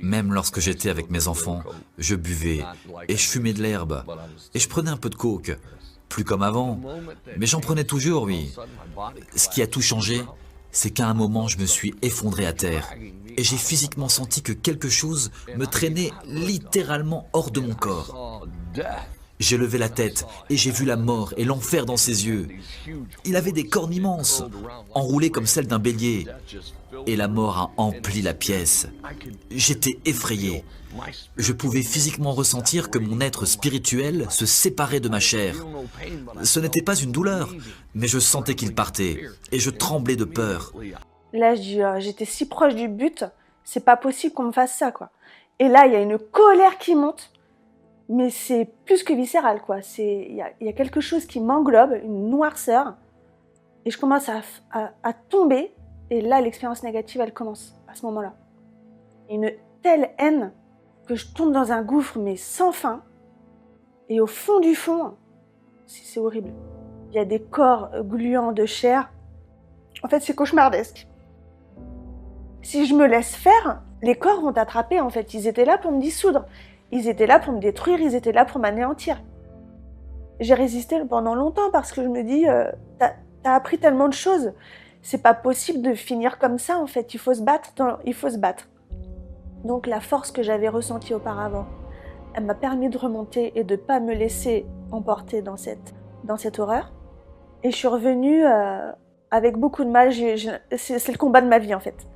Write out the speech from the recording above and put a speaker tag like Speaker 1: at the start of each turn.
Speaker 1: Même lorsque j'étais avec mes enfants, je buvais et je fumais de l'herbe et je prenais un peu de coke. Plus comme avant, mais j'en prenais toujours, oui. Ce qui a tout changé, c'est qu'à un moment, je me suis effondré à terre et j'ai physiquement senti que quelque chose me traînait littéralement hors de mon corps. J'ai levé la tête et j'ai vu la mort et l'enfer dans ses yeux. Il avait des cornes immenses, enroulées comme celles d'un bélier, et la mort a empli la pièce. J'étais effrayé. Je pouvais physiquement ressentir que mon être spirituel se séparait de ma chair. Ce n'était pas une douleur, mais je sentais qu'il partait, et je tremblais de peur.
Speaker 2: Là, je dis, j'étais si proche du but, c'est pas possible qu'on me fasse ça, quoi. Et là, il y a une colère qui monte, mais c'est plus que viscéral, quoi. Il y a quelque chose qui m'englobe, une noirceur, et je commence à tomber, et là, l'expérience négative, elle commence à ce moment-là. Une telle haine que je tombe dans un gouffre, mais sans fin, et au fond du fond, c'est horrible. Il y a des corps gluants de chair. En fait, c'est cauchemardesque. Si je me laisse faire, les corps vont t'attraper, en fait. Ils étaient là pour me dissoudre. Ils étaient là pour me détruire. Ils étaient là pour m'anéantir. J'ai résisté pendant longtemps parce que je me dis, t'as appris tellement de choses. C'est pas possible de finir comme ça, en fait. Il faut se battre. Il faut se battre. Donc la force que j'avais ressentie auparavant, elle m'a permis de remonter et de pas me laisser emporter dans cette horreur. Et je suis revenue avec beaucoup de mal. C'est le combat de ma vie, en fait.